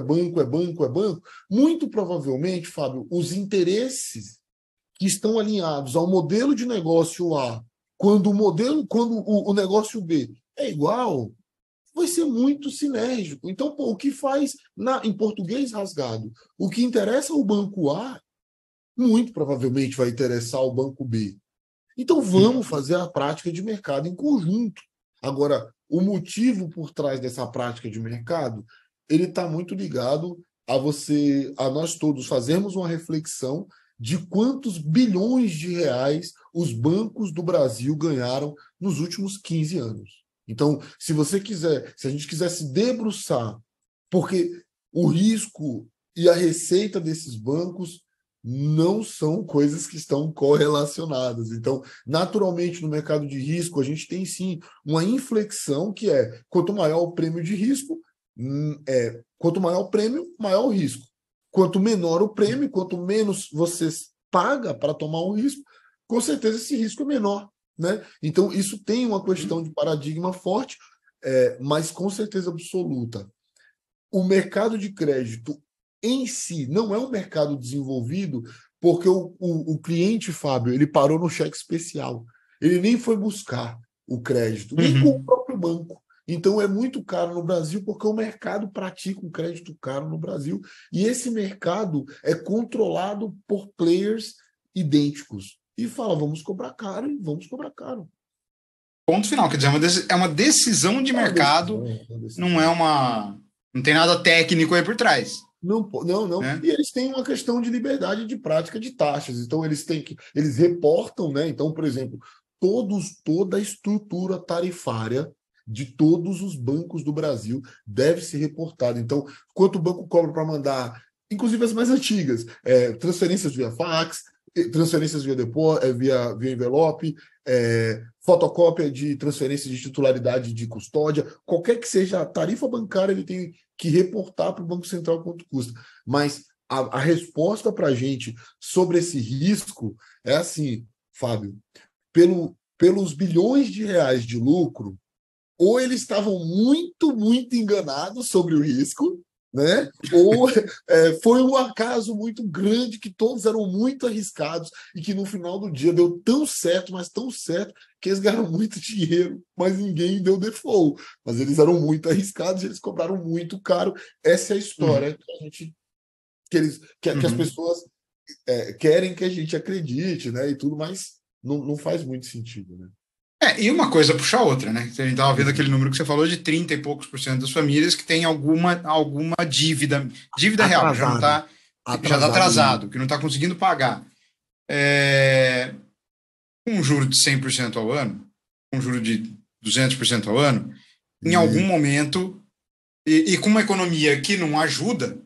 B: muito provavelmente, Fábio, os interesses que estão alinhados ao modelo de negócio A, quando o negócio B é igual, vai ser muito sinérgico. Então, o que faz, em português rasgado, o que interessa ao banco A, muito provavelmente vai interessar ao banco B. Então, vamos fazer a prática de mercado em conjunto. Agora, o motivo por trás dessa prática de mercado, ele está muito ligado a nós todos fazermos uma reflexão de quantos bilhões de reais os bancos do Brasil ganharam nos últimos 15 anos. Então, se a gente quiser se debruçar, porque o risco e a receita desses bancos não são coisas que estão correlacionadas. Então, naturalmente, no mercado de risco, a gente tem sim uma inflexão que é quanto maior o prêmio de risco, quanto maior o prêmio, maior o risco. Quanto menor o prêmio, quanto menos você paga para tomar um risco, com certeza esse risco é menor. Né? Então, isso tem uma questão de paradigma forte, mas com certeza absoluta. O mercado de crédito em si não é um mercado desenvolvido porque o cliente, Fábio, ele parou no cheque especial. Ele nem foi buscar o crédito, nem com o próprio banco. Então, é muito caro no Brasil porque o mercado pratica um crédito caro no Brasil. E esse mercado é controlado por players idênticos. E fala, vamos cobrar caro e vamos cobrar caro.
A: Ponto final. Quer dizer, é uma decisão de mercado, não tem nada técnico aí por trás.
B: Não. E eles têm uma questão de liberdade de prática de taxas. Então, eles reportam, né? Então, por exemplo, toda a estrutura tarifária de todos os bancos do Brasil deve ser reportada. Então, quanto o banco cobra para mandar, inclusive as mais antigas, transferências via fax, transferências via depósito, via envelope, fotocópia de transferência de titularidade de custódia, qualquer que seja a tarifa bancária, ele tem que reportar para o Banco Central quanto custa. Mas a resposta para a gente sobre esse risco é assim, Fábio, pelos bilhões de reais de lucro, ou eles estavam muito, muito enganados sobre o risco, né? Ou foi um acaso muito grande que todos eram muito arriscados e que no final do dia deu tão certo, mas tão certo, que eles ganharam muito dinheiro, mas ninguém deu default. Mas eles eram muito arriscados e eles cobraram muito caro. Essa é a história que as pessoas querem que a gente acredite, né? E tudo, mas não faz muito sentido, né?
A: E uma coisa puxa a outra, né? A gente estava vendo aquele número que você falou de 30 e poucos por cento das famílias que tem alguma dívida real, já está atrasado, que não está conseguindo pagar. com um juro de 100% ao ano, com um juro de 200% ao ano, em algum
B: Isso,
A: momento, e com uma economia que não ajuda,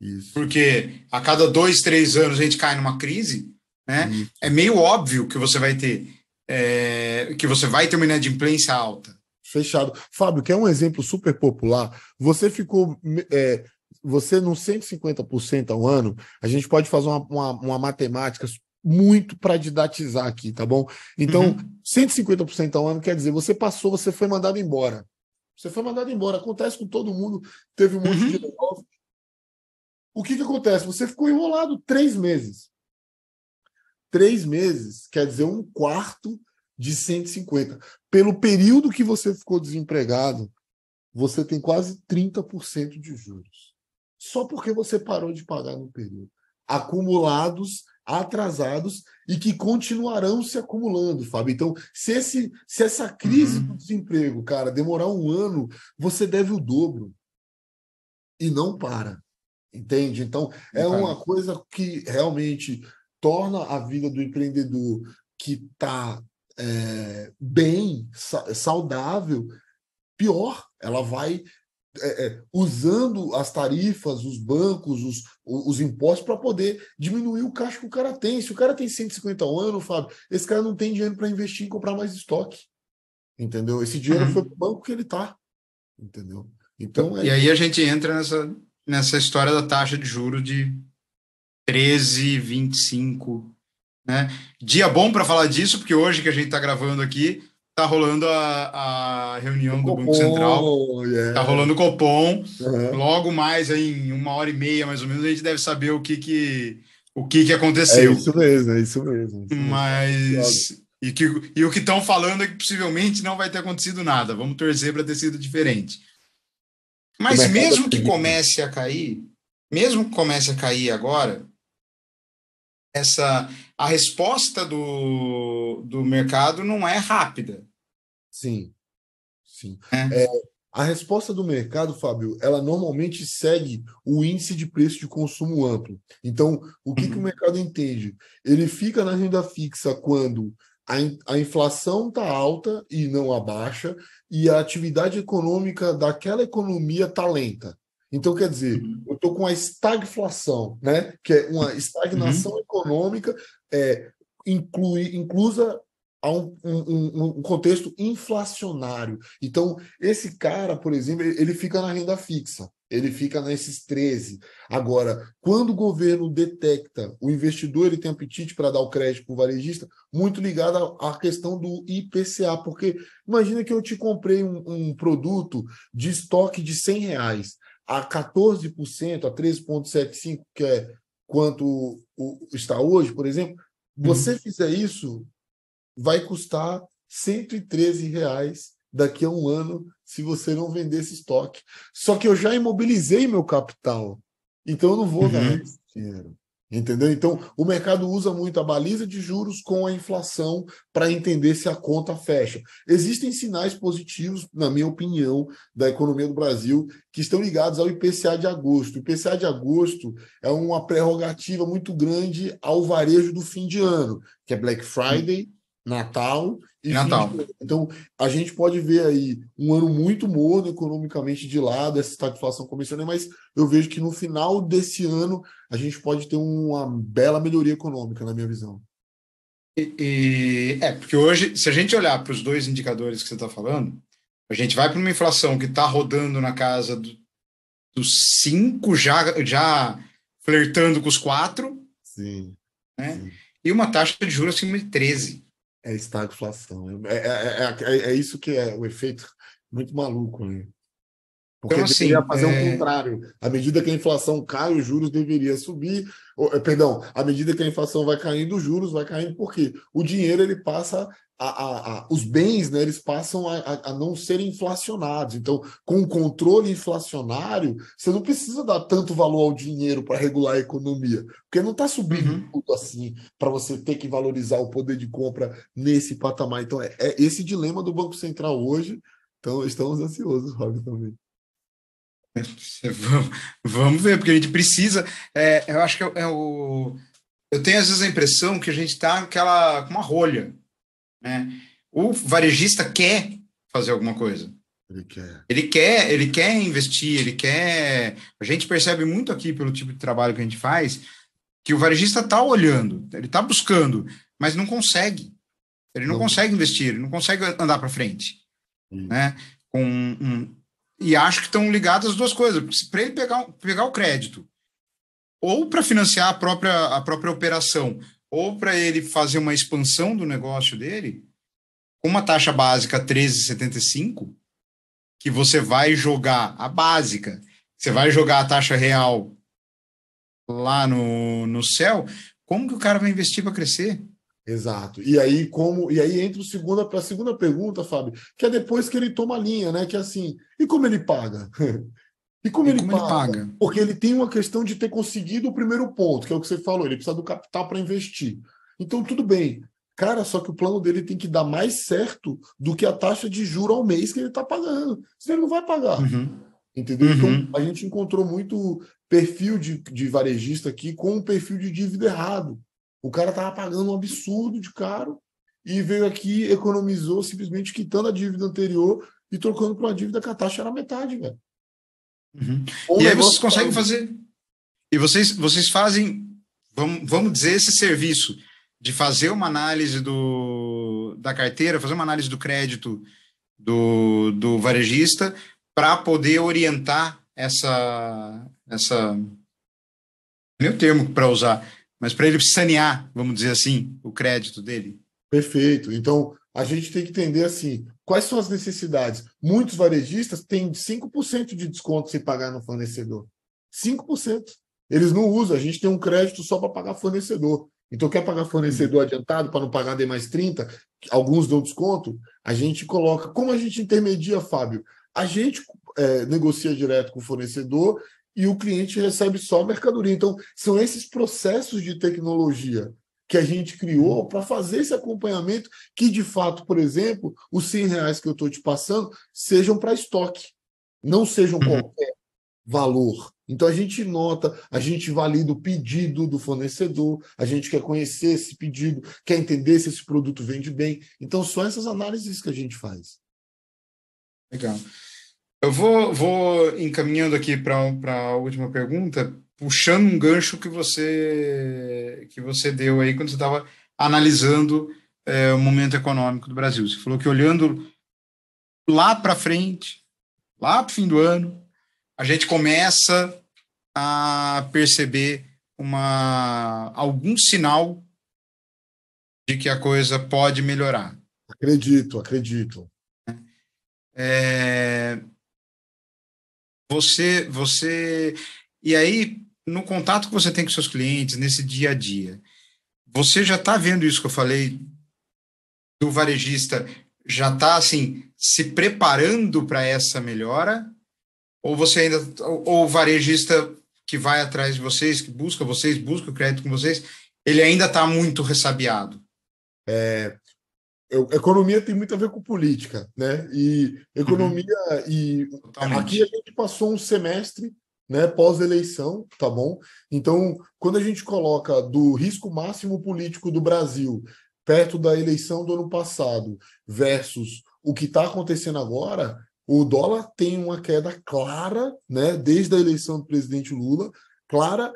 B: isso,
A: porque a cada 2, 3 anos a gente cai numa crise, né? É
B: isso.
A: meio óbvio que você vai ter, uma inadimplência alta.
B: Fechado. Fábio, quer um exemplo super popular? Você ficou. Você no 150% ao ano, a gente pode fazer uma matemática muito para didatizar aqui, tá bom? Então,
A: Uhum,
B: 150% ao ano quer dizer, você passou, você foi mandado embora. Você foi mandado embora. Acontece com todo mundo, teve um monte de
A: uhum,
B: layoff. O que acontece? Você ficou enrolado 3 meses. 3 meses quer dizer um quarto de 150. Pelo período que você ficou desempregado, você tem quase 30% de juros. Só porque você parou de pagar no período. Acumulados, atrasados e que continuarão se acumulando, Fábio. Então, se essa crise do
A: uhum.
B: desemprego, cara, demorar um ano, você deve o dobro e não para. Entende? Então, é
A: Cara,
B: uma coisa que realmente torna a vida do empreendedor que está bem, saudável, pior. Ela vai usando as tarifas, os bancos, os impostos para poder diminuir o caixa que o cara tem. Se o cara tem 150 anos, Fábio, esse cara não tem dinheiro para investir em comprar mais estoque. Entendeu? Esse dinheiro foi para
A: uhum.
B: o banco que ele está. Entendeu? Então,
A: E aí a gente entra nessa história da taxa de juros de 13,25, né? Dia bom para falar disso, porque hoje que a gente está gravando aqui, está rolando a
B: o
A: reunião do Banco Central,
B: Copom,
A: está
B: yeah.
A: rolando o Copom.
B: Uhum.
A: Logo mais, aí, em 1 hora e meia, mais ou menos, a gente deve saber o que
B: É
A: aconteceu.
B: isso mesmo, é isso mesmo, é isso mesmo.
A: Mas. E o que estão falando é que possivelmente não vai ter acontecido nada. Vamos torcer para ter sido diferente.
B: O
A: Mas
B: mercado acredita.
A: mesmo que comece a cair agora, a resposta do mercado não é rápida,
B: Sim, sim.
A: né?
B: É, a resposta do mercado, Fábio, ela normalmente segue o índice de preço de consumo amplo. Então, o que o
A: Uhum,
B: mercado entende? Ele fica na renda fixa quando a inflação está alta e não abaixa, e a atividade econômica daquela economia está lenta. Então, quer dizer,
A: uhum,
B: eu estou com a estagflação, né? Que é uma estagnação
A: uhum,
B: econômica inclusa a um contexto inflacionário. Então, esse cara, por exemplo, ele fica na renda fixa, ele fica nesses 13. Agora, quando o governo detecta, o investidor ele tem apetite para dar o crédito para o varejista, muito ligado à questão do IPCA, porque imagina que eu te comprei um produto de estoque de R$ 100 a 14%, a 13,75%, que é quanto está hoje, por exemplo. Você
A: uhum.
B: fizer isso, vai custar R$ 113 daqui a um ano se você não vender esse estoque. Só que eu já imobilizei meu capital, então eu não vou ganhar
A: Uhum.
B: esse dinheiro. Entendeu? Então, o mercado usa muito a baliza de juros com a inflação para entender se a conta fecha. Existem sinais positivos, na minha opinião, da economia do Brasil, que estão ligados ao IPCA de agosto. O IPCA de agosto é uma prerrogativa muito grande ao varejo do fim de ano, que é Black Friday, Natal e
A: E
B: fim de
A: Natal.
B: ano. Então, a gente pode ver aí um ano muito morno economicamente de lado, essa estagflação começando, mas eu vejo que no final desse ano a gente pode ter uma bela melhoria econômica, na minha visão.
A: Porque hoje, se a gente olhar para os dois indicadores que você está falando, a gente vai para uma inflação que está rodando na casa dos 5, já flertando com os 4,
B: Sim,
A: né?
B: sim.
A: E uma taxa de juros acima de 13.
B: É estagflação. É isso que é o efeito muito maluco, né?
A: Então,
B: Porque deveria
A: assim,
B: fazer o contrário. À medida que a inflação cai, os juros deveriam subir. Perdão, à medida que a inflação vai caindo, os juros vai caindo, porque o dinheiro ele passa os bens, né, eles passam a não serem inflacionados. Então, com o controle inflacionário, você não precisa dar tanto valor ao dinheiro para regular a economia, porque não está subindo
A: uhum.
B: tudo assim para você ter que valorizar o poder de compra nesse patamar. Então, é esse dilema do Banco Central hoje. Então, estamos ansiosos, Rob, também.
A: Vamos ver, porque a gente precisa. Eu acho que eu tenho às vezes a impressão que a gente está com uma rolha. né? O varejista quer fazer alguma coisa.
B: Ele quer.
A: Ele quer investir, ele quer. A gente percebe muito aqui pelo tipo de trabalho que a gente faz que o varejista está olhando, ele está buscando, mas não consegue. Ele não
B: Não.
A: consegue investir, ele não consegue andar para frente,
B: Isso.
A: né? E acho que estão ligadas as duas coisas. Para ele pegar o crédito, ou para financiar a própria operação, ou para ele fazer uma expansão do negócio dele, com uma taxa básica 13,75, que você vai jogar a básica, você vai jogar a taxa real lá no céu, como que o cara vai investir para crescer?
B: Exato. E aí entra para a segunda pergunta, Fábio, que é depois que ele toma a linha, né? Que é assim, e como ele paga? E como
A: E
B: ele
A: como ele
B: paga?
A: paga?
B: Porque ele tem uma questão de ter conseguido o primeiro ponto, que é o que você falou, ele precisa do capital para investir. Então, tudo bem. Cara, só que o plano dele tem que dar mais certo do que a taxa de juro ao mês que ele está pagando. Senão ele não vai pagar.
A: Uhum.
B: Entendeu? Então,
A: Uhum.
B: a gente encontrou muito perfil de varejista aqui com um perfil de dívida errado. O cara estava pagando um absurdo de caro e veio aqui, economizou, simplesmente quitando a dívida anterior e trocando para uma dívida que a taxa era metade, velho.
A: Uhum.
B: Um
A: E aí vocês
B: negócio
A: conseguem fazer. E vocês fazem, vamos dizer, esse serviço de fazer uma análise da carteira, fazer uma análise do crédito do varejista para poder orientar essa nem o termo para usar, mas para ele sanear, vamos dizer assim, o crédito dele.
B: perfeito. Então, a gente tem que entender assim, quais são as necessidades. Muitos varejistas têm 5% de desconto se pagar no fornecedor. 5%. Eles não usam, a gente tem um crédito só para pagar fornecedor. Então, quer pagar fornecedor adiantado para não pagar D mais 30? Alguns dão desconto, a gente coloca. Como a gente intermedia, Fábio? A gente negocia direto com o fornecedor e o cliente recebe só a mercadoria. Então, são esses processos de tecnologia que a gente criou para fazer esse acompanhamento que, de fato, por exemplo, os R$ 100 que eu estou te passando sejam para estoque, não sejam
A: Uhum.
B: qualquer valor. Então, a gente nota, a gente valida o pedido do fornecedor, a gente quer conhecer esse pedido, quer entender se esse produto vende bem. Então, são essas análises que a gente faz.
A: Legal. Eu vou encaminhando aqui para a última pergunta, puxando um gancho que você deu aí quando você estava analisando o momento econômico do Brasil. Você falou que olhando lá para frente, lá para o fim do ano, a gente começa a perceber algum sinal de que a coisa pode melhorar.
B: Acredito.
A: E aí, no contato que você tem com seus clientes, nesse dia a dia, você já está vendo isso que eu falei do varejista, já está assim, se preparando para essa melhora? Ou você ainda, ou o varejista que vai atrás de vocês, que busca vocês, busca o crédito com vocês, ele ainda está muito ressabiado?
B: Economia tem muito a ver com política, né? E economia e aqui a
A: Totalmente.
B: gente passou um semestre, né, pós-eleição, tá bom? Então, quando a gente coloca do risco máximo político do Brasil perto da eleição do ano passado versus o que está acontecendo agora, o dólar tem uma queda clara, né, desde a eleição do presidente Lula, clara,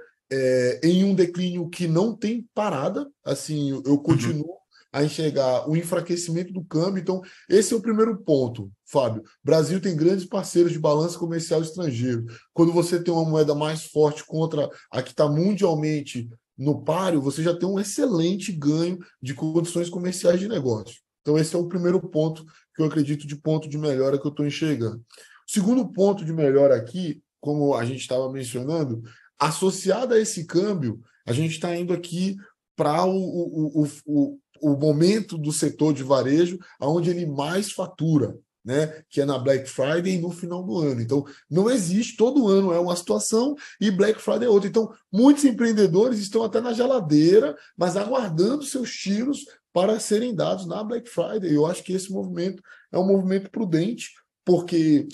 B: em um declínio que não tem parada. Assim, eu continuo a enxergar o enfraquecimento do câmbio. Então, esse é o primeiro ponto, Fábio. O Brasil tem grandes parceiros de balança comercial estrangeiro. Quando você tem uma moeda mais forte contra a que está mundialmente no páreo, você já tem um excelente ganho de condições comerciais de negócio. Então, esse é o primeiro ponto que eu acredito de ponto de melhora que eu estou enxergando. O segundo ponto de melhora aqui, como a gente estava mencionando, associado a esse câmbio, a gente está indo aqui para o momento do setor de varejo onde ele mais fatura, né? Que é na Black Friday e no final do ano. Então, não existe, todo ano é uma situação e Black Friday é outra. Então, muitos empreendedores estão até na geladeira, mas aguardando seus tiros para serem dados na Black Friday. Eu acho que esse movimento é um movimento prudente, porque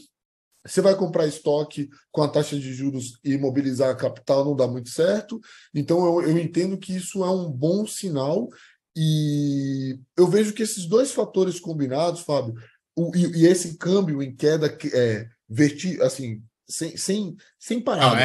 B: você vai comprar estoque com a taxa de juros e mobilizar a capital não dá muito certo. Então, eu entendo que isso é um bom sinal E eu vejo que esses dois fatores combinados, Fábio, e esse câmbio em queda assim, sem
A: Não,
B: parada.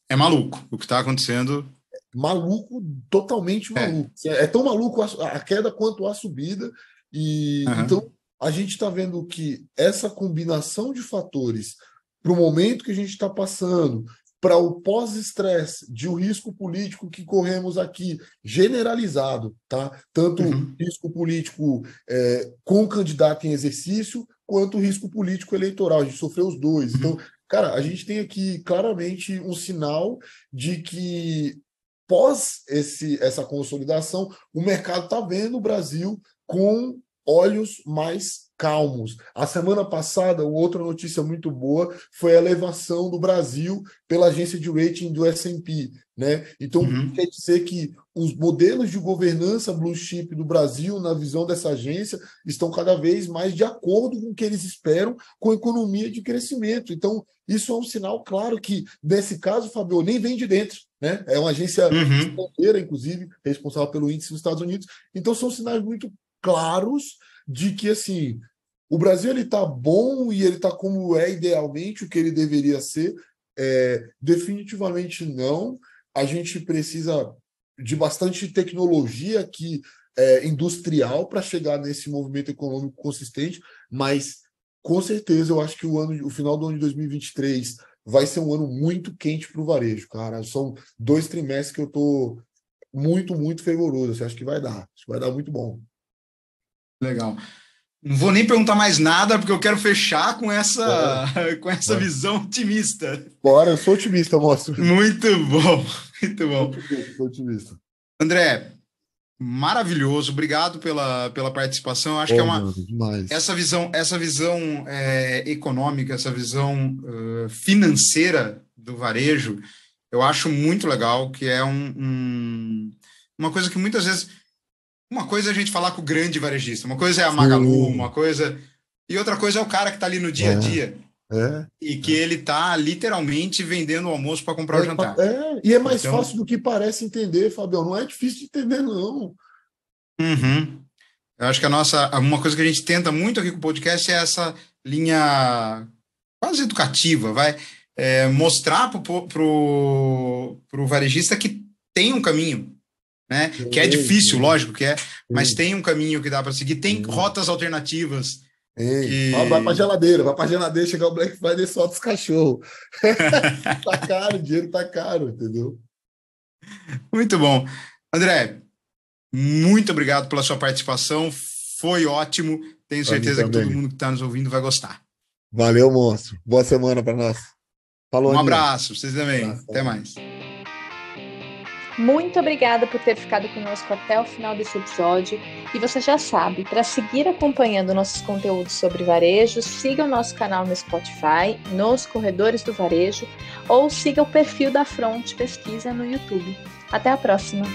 A: é maluco o que está acontecendo.
B: Maluco, totalmente maluco. É tão maluco a queda quanto a subida. Então, a gente está vendo que essa combinação de fatores para o momento que a gente está passando, para o pós-estresse de um risco político que corremos aqui, generalizado, tá? Tanto risco político com o candidato em exercício, quanto o risco político eleitoral. A gente sofreu os dois. Então, cara, a gente tem aqui claramente um sinal de que pós essa consolidação, o mercado está vendo o Brasil com olhos mais calmos. A semana passada, outra notícia muito boa foi a elevação do Brasil pela agência de rating do S&P, né? Então, quer dizer que os modelos de governança blue chip do Brasil, na visão dessa agência, estão cada vez mais de acordo com o que eles esperam com a economia de crescimento. Então, isso é um sinal claro que, nesse caso, Fabio, nem vem de dentro, né? É uma agência estrangeira, inclusive, responsável pelo índice nos Estados Unidos. Então, são sinais muito claros de que, assim, o Brasil está bom e ele está como é idealmente o que ele deveria ser. Definitivamente não. A gente precisa de bastante tecnologia aqui, industrial, para chegar nesse movimento econômico consistente, mas com certeza eu acho que o final do ano de 2023 vai ser um ano muito quente para o varejo, cara. São 2 trimestres que eu estou muito, muito fervoroso. Eu acho que vai dar. Acho que vai dar muito bom.
A: Legal. Não vou nem perguntar mais nada, porque eu quero fechar com essa visão otimista.
B: Bora, eu sou otimista, moço.
A: Muito bom, muito bom.
B: Sou otimista.
A: André, maravilhoso, obrigado pela participação. Eu acho que essa visão econômica, essa visão financeira do varejo, eu acho muito legal, que é uma coisa que muitas vezes... Uma coisa é a gente falar com o grande varejista, uma coisa é a Magalu, uma coisa... E outra coisa é o cara que está ali no dia a dia e que ele está literalmente vendendo o almoço para comprar o jantar.
B: E é mais fácil do que parece entender, Fabião. Não é difícil de entender, não.
A: Eu acho que uma coisa que a gente tenta muito aqui com o podcast é essa linha quase educativa, mostrar para o varejista que tem um caminho, né? Que é difícil, lógico que é, mas tem um caminho que dá para seguir, tem rotas alternativas.
B: Vai para geladeira, chegar o Black Friday e solta os cachorros. Tá caro, o dinheiro tá caro, entendeu?
A: Muito bom. André, muito obrigado pela sua participação, foi ótimo, tenho certeza que todo mundo que está nos ouvindo vai gostar.
B: Valeu, monstro. Boa semana para nós. Falou,
A: um abraço, vocês também. Até mais.
C: Muito obrigada por ter ficado conosco até o final desse episódio. E você já sabe, para seguir acompanhando nossos conteúdos sobre varejo, siga o nosso canal no Spotify, nos Corredores do Varejo, ou siga o perfil da Front Pesquisa no YouTube. Até a próxima!